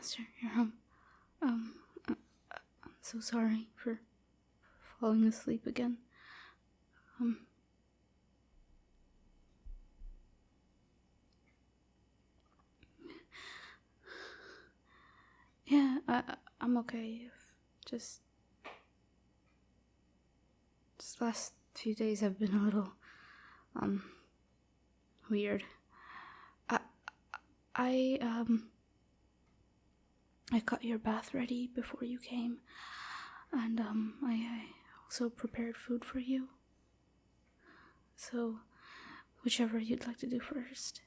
Master, you're home. I'm so sorry for falling asleep again. Yeah, I'm okay. Just last few days have been a little, weird. I got your bath ready before you came, and, I also prepared food for you. So, whichever you'd like to do first.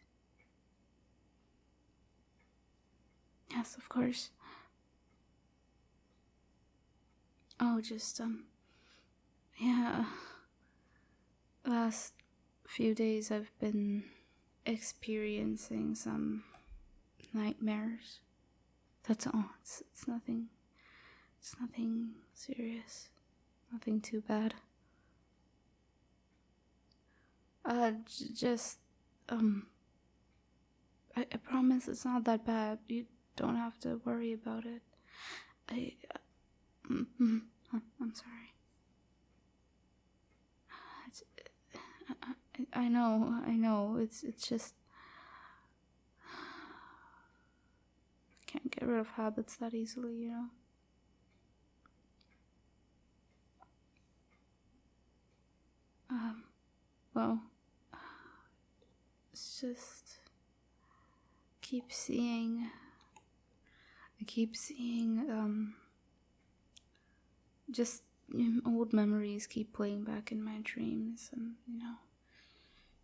Yes, of course. Oh, just, yeah. Last few days I've been experiencing some nightmares. That's all. It's nothing. It's nothing serious. Nothing too bad. Just, I promise it's not that bad. You don't have to worry about it. I'm sorry. I know. It's just, I can't get rid of habits that easily, you know. Well, it's just I keep seeing just old memories keep playing back in my dreams, and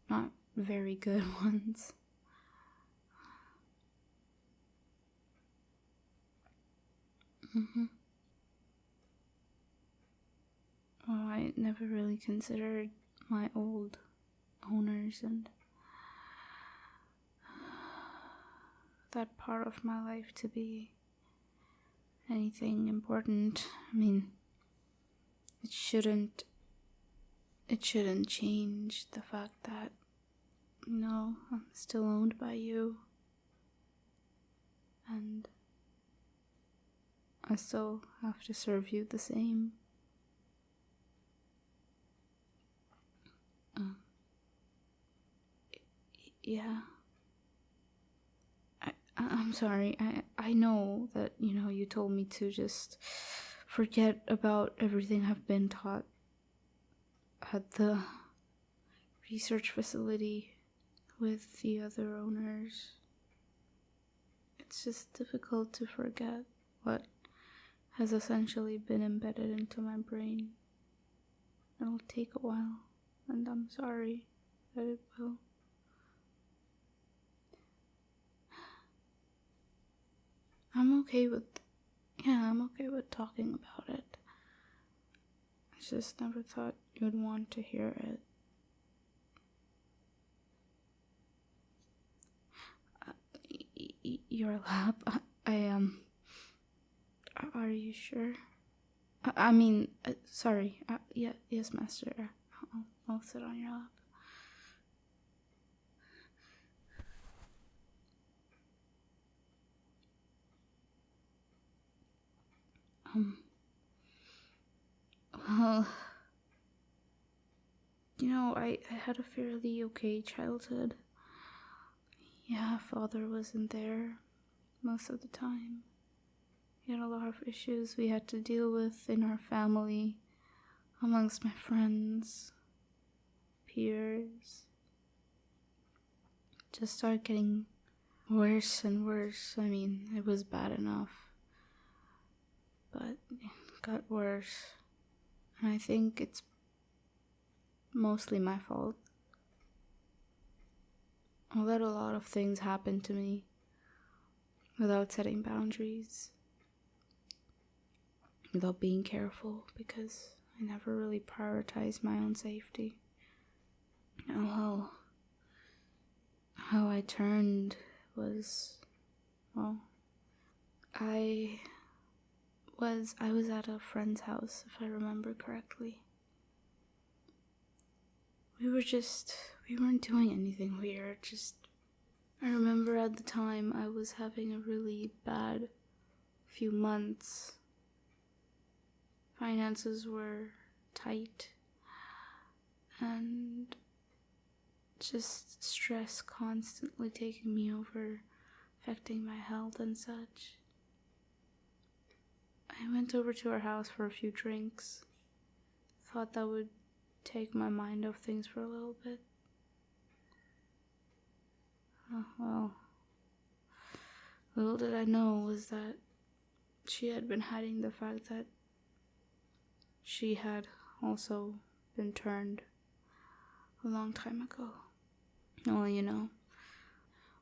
not very good ones. Well, I never really considered my old owners and that part of my life to be anything important. I mean, it shouldn't change the fact that, I'm still owned by you, and I still have to serve you the same. Yeah. I'm sorry. I know that, you told me to just forget about everything I've been taught at the research facility with the other owners. It's just difficult to forget what has essentially been embedded into my brain. It'll take a while, and I'm sorry that it will. I'm okay with talking about it. I just never thought you'd want to hear it. Your lap, are you sure? I mean, sorry, yes, Master, I'll sit on your lap. Well, I had a fairly okay childhood. Yeah, father wasn't there most of the time. He had a lot of issues we had to deal with in our family, amongst my friends, peers. Just started getting worse and worse. I mean, it was bad enough, but it got worse. And I think it's mostly my fault. I let a lot of things happen to me without setting boundaries, without being careful, because I never really prioritized my own safety. How I turned was, I was at a friend's house, if I remember correctly. We weren't doing anything weird, I remember at the time I was having a really bad few months, finances were tight, and just stress constantly taking me over, affecting my health and such. I went over to her house for a few drinks. Thought that would take my mind off things for a little bit. Well, little did I know was that she had been hiding the fact that she had also been turned a long time ago. Well, you know,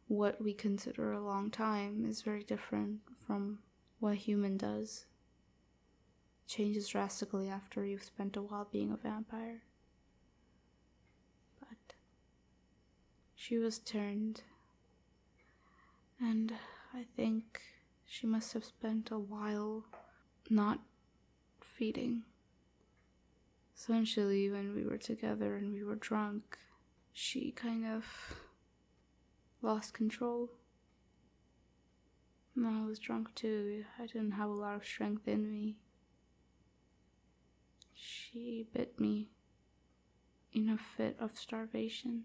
what we consider a long time is very different from what a human does. It changes drastically after you've spent a while being a vampire. But she was turned, and I think she must have spent a while not feeding. Essentially, when we were together and we were drunk, she kind of lost control. When I was drunk too, I didn't have a lot of strength in me. She bit me in a fit of starvation.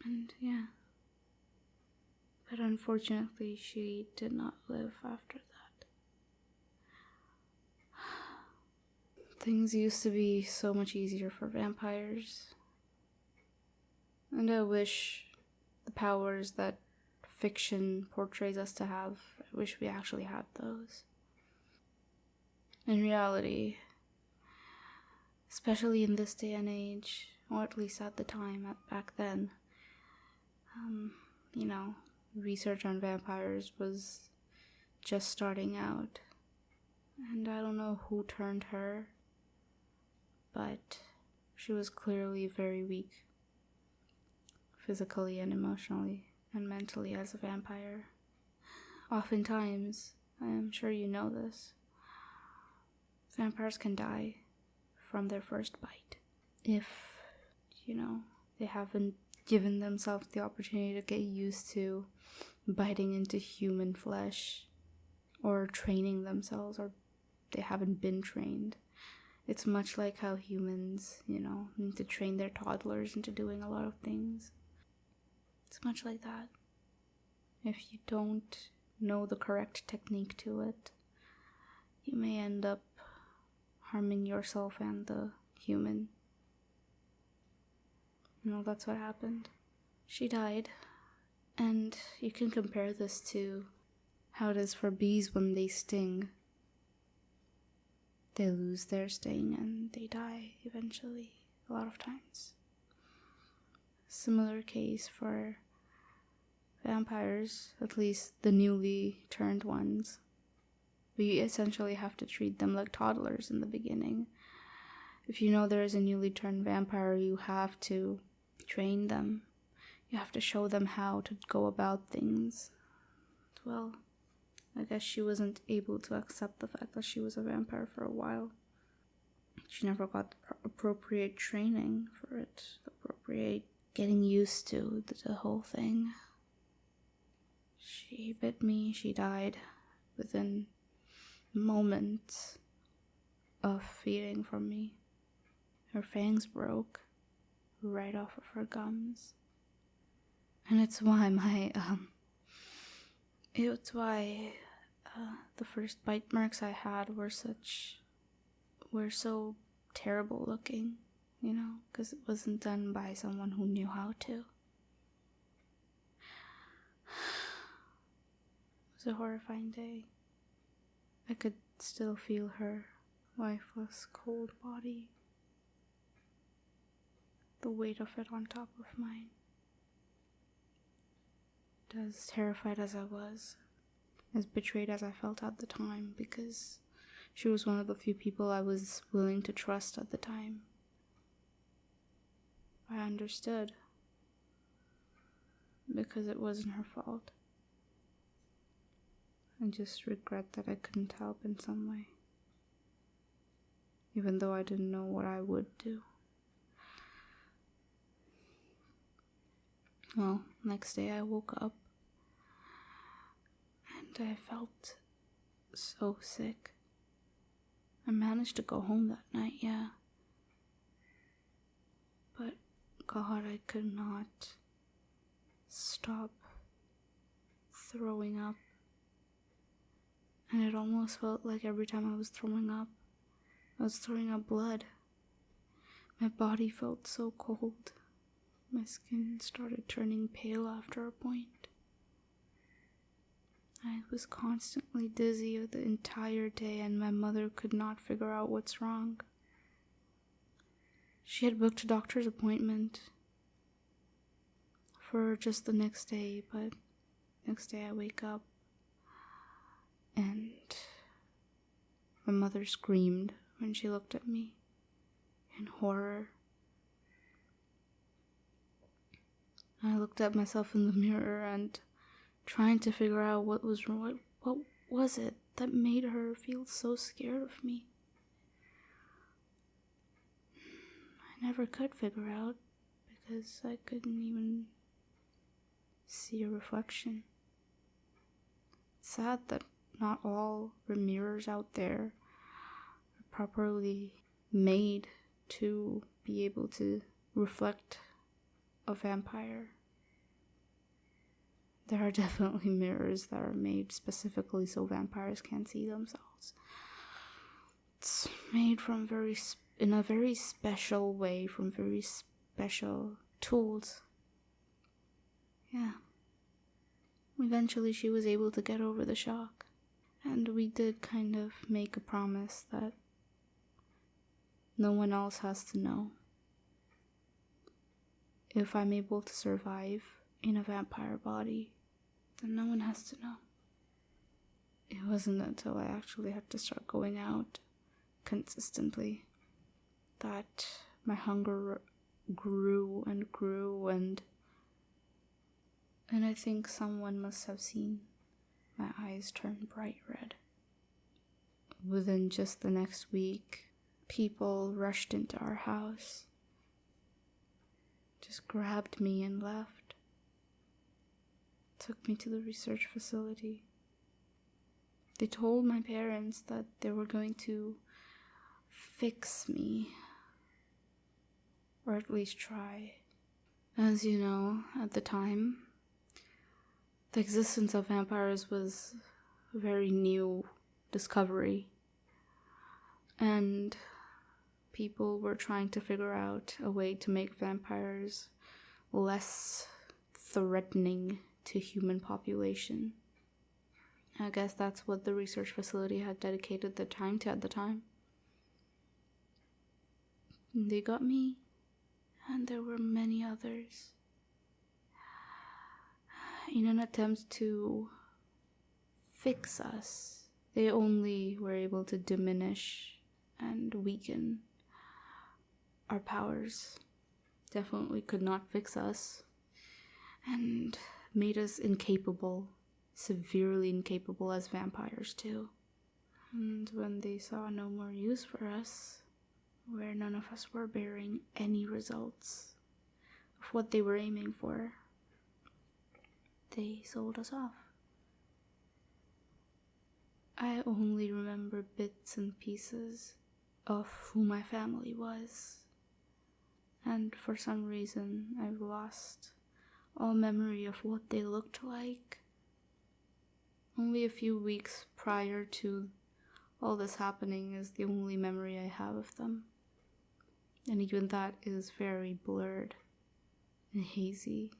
And yeah. But unfortunately, she did not live after that. Things used to be so much easier for vampires. And I wish the powers that fiction portrays us to have, I wish we actually had those. In reality, especially in this day and age, or at least at the time, back then, you know, research on vampires was just starting out. And I don't know who turned her, but she was clearly very weak, physically and emotionally and mentally as a vampire. Oftentimes, I am sure you know this, vampires can die from their first bite if, you know, they haven't given themselves the opportunity to get used to biting into human flesh, or training themselves, or they haven't been trained. It's much like how humans, you know, need to train their toddlers into doing a lot of things. It's much like that. If you don't know the correct technique to it, you may end up harming yourself and the human. You know, that's what happened. She died, and you can compare this to how it is for bees when they sting. They lose their sting and they die eventually, a lot of times. Similar case for vampires, at least the newly turned ones. We essentially have to treat them like toddlers in the beginning. If you know there is a newly turned vampire, you have to train them. You have to show them how to go about things. Well, I guess she wasn't able to accept the fact that she was a vampire for a while. She never got the appropriate training for it, the appropriate getting used to the whole thing. She bit me, she died within moments of feeding from me. Her fangs broke right off of her gums. And it's why the first bite marks I had were so terrible looking, you know, because it wasn't done by someone who knew how to. It was a horrifying day. I could still feel her lifeless, cold body, the weight of it on top of mine. As terrified as I was, as betrayed as I felt at the time, because she was one of the few people I was willing to trust at the time. I understood, because it wasn't her fault. I just regret that I couldn't help in some way, even though I didn't know what I would do. Well, next day I woke up and I felt so sick. I managed to go home that night, yeah. But God, I could not stop throwing up. And it almost felt like every time I was throwing up blood. My body felt so cold. My skin started turning pale after a point. I was constantly dizzy the entire day, and my mother could not figure out what's wrong. She had booked a doctor's appointment for just the next day, but next day I wake up and my mother screamed when she looked at me in horror. I looked at myself in the mirror and trying to figure out what was wrong. What was it that made her feel so scared of me? I never could figure out because I couldn't even see a reflection. It's sad that not all mirrors out there are properly made to be able to reflect a vampire. There are definitely mirrors that are made specifically so vampires can't see themselves. It's made in a very special way, from very special tools. Yeah. Eventually she was able to get over the shock. And we did kind of make a promise that no one else has to know. If I'm able to survive in a vampire body, then no one has to know. It wasn't until I actually had to start going out consistently that my hunger grew and grew, and I think someone must have seen my eyes turn bright red. Within just the next week, people rushed into our house, just grabbed me and left. Took me to the research facility. They told my parents that they were going to fix me, or at least try. As you know, at the time, the existence of vampires was a very new discovery, and people were trying to figure out a way to make vampires less threatening to human population. I guess that's what the research facility had dedicated their time to at the time. They got me, and there were many others. In an attempt to fix us, they only were able to diminish and weaken our powers. Definitely could not fix us, and made us incapable, severely incapable as vampires too. And when they saw no more use for us, where none of us were bearing any results of what they were aiming for, they sold us off. I only remember bits and pieces of who my family was, and for some reason I've lost all memory of what they looked like. Only a few weeks prior to all this happening is the only memory I have of them, and even that is very blurred and hazy.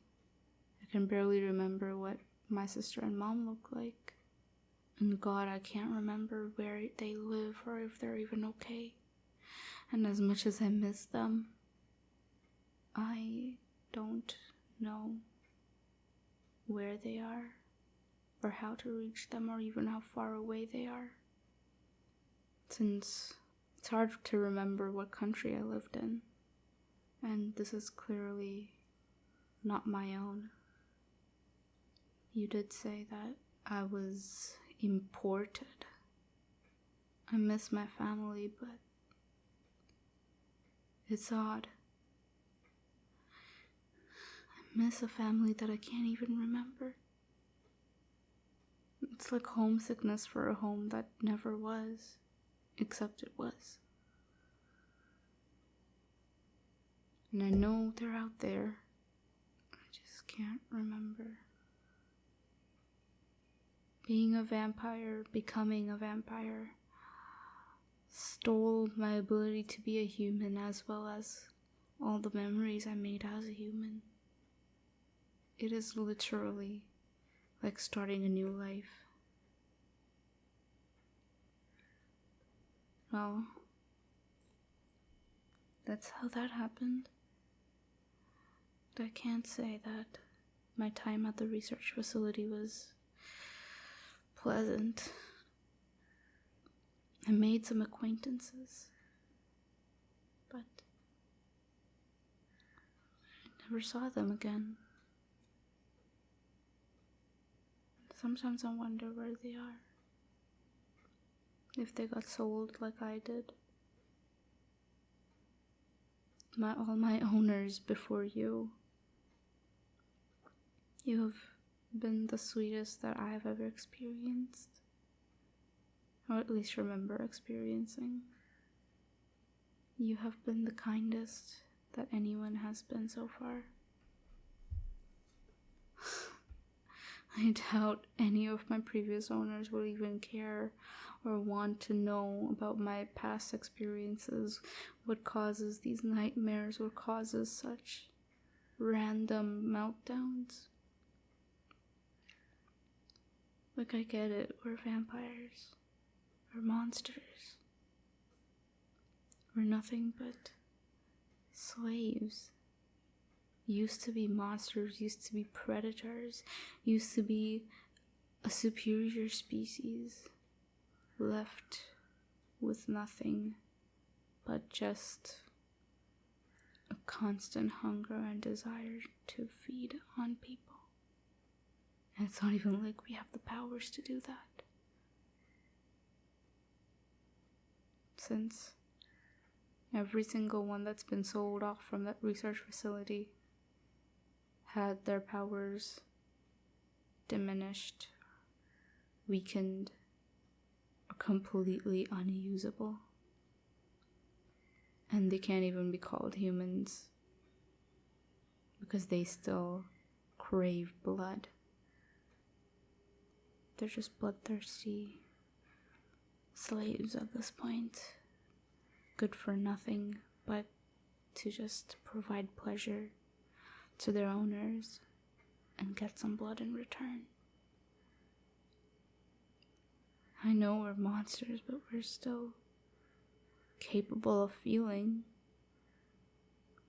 I can barely remember what my sister and mom look like, and God, I can't remember where they live or if they're even okay. And as much as I miss them, I don't know where they are, or how to reach them, or even how far away they are, since it's hard to remember what country I lived in, and this is clearly not my own. You did say that I was imported. I miss my family, but it's odd. miss a family that I can't even remember. It's like homesickness for a home that never was, except it was. And I know they're out there. I just can't remember. Being a vampire, becoming a vampire, stole my ability to be a human as well as all the memories I made as a human. It is literally like starting a new life. Well, that's how that happened. I can't say that my time at the research facility was pleasant. I made some acquaintances, but I never saw them again. Sometimes I wonder where they are. If they got sold like I did. All my owners before you. You have been the sweetest that I have ever experienced. Or at least remember experiencing. You have been the kindest that anyone has been so far. I doubt any of my previous owners will even care or want to know about my past experiences, what causes these nightmares, what causes such random meltdowns. Like, I get it, we're vampires, we're monsters, we're nothing but slaves. Used to be monsters, used to be predators, used to be a superior species, left with nothing but just a constant hunger and desire to feed on people. And it's not even like we have the powers to do that. Since every single one that's been sold off from that research facility had their powers diminished, weakened, or completely unusable. And they can't even be called humans because they still crave blood. They're just bloodthirsty slaves at this point, good for nothing but to just provide pleasure to their owners and get some blood in return. I know we're monsters, but we're still capable of feeling.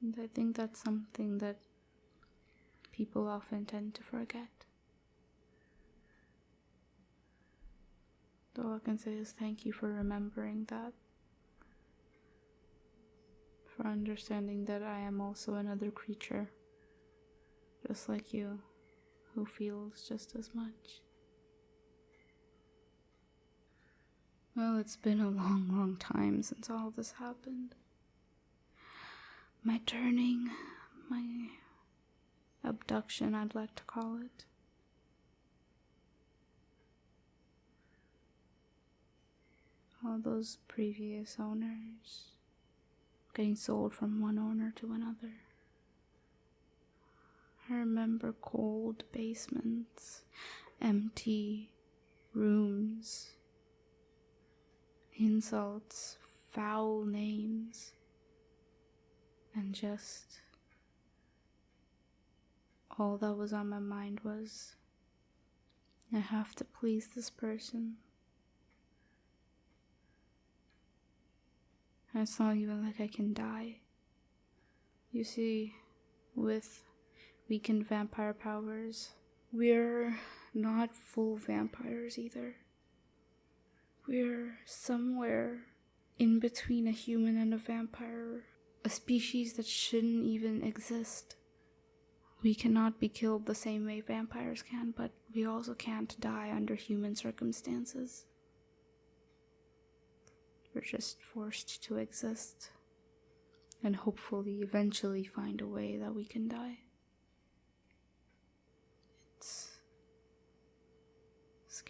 And I think that's something that people often tend to forget. All I can say is thank you for remembering that. For understanding that I am also another creature, just like you, who feels just as much. Well, it's been a long, long time since all this happened. My turning, my abduction, I'd like to call it. All those previous owners getting sold from one owner to another. I remember cold basements, empty rooms, insults, foul names, and just all that was on my mind was, I have to please this person. And it's not even like I can die. You see, with weakened vampire powers, we're not full vampires either. We're somewhere in between a human and a vampire, a species that shouldn't even exist. We cannot be killed the same way vampires can, but we also can't die under human circumstances. We're just forced to exist and hopefully eventually find a way that we can die.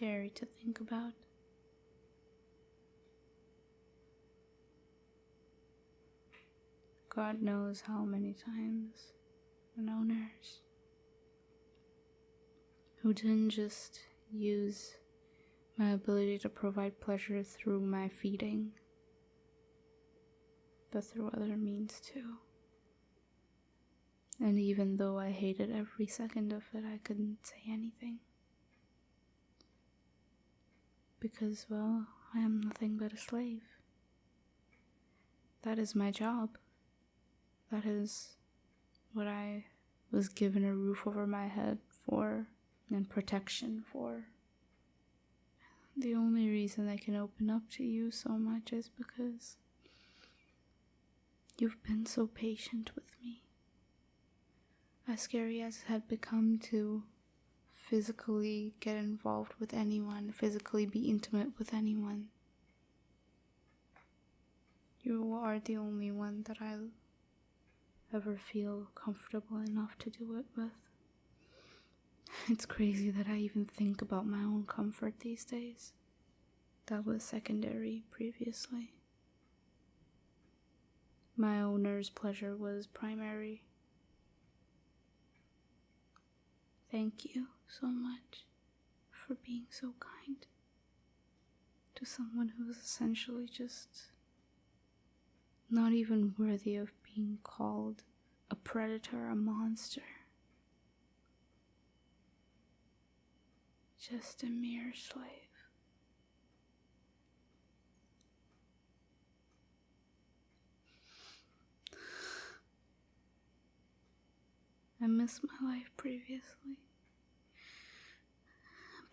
scary to think about. God knows how many times an owners who didn't just use my ability to provide pleasure through my feeding, but through other means too. And even though I hated every second of it, I couldn't say anything. Because, well, I am nothing but a slave. That is my job. That is what I was given a roof over my head for and protection for. The only reason I can open up to you so much is because you've been so patient with me. As scary as it had become to physically get involved with anyone, physically be intimate with anyone, you are the only one that I ever feel comfortable enough to do it with. It's crazy that I even think about my own comfort these days. That was secondary previously. My owner's pleasure was primary. Thank you so much for being so kind to someone who is essentially just not even worthy of being called a predator, a monster. Just a mere slave. I miss my life previously.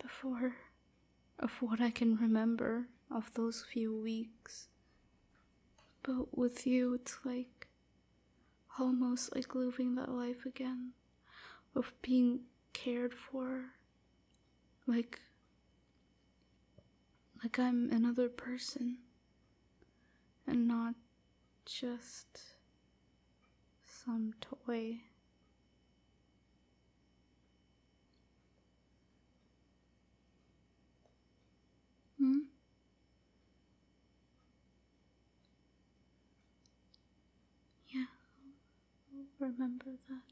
Before, of what I can remember of those few weeks. But with you, it's like almost like living that life again, of being cared for, like I'm another person, and not just some toy. Yeah, I'll remember that.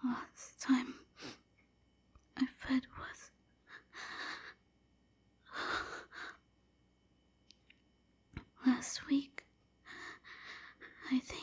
Last time I fed was last week. I think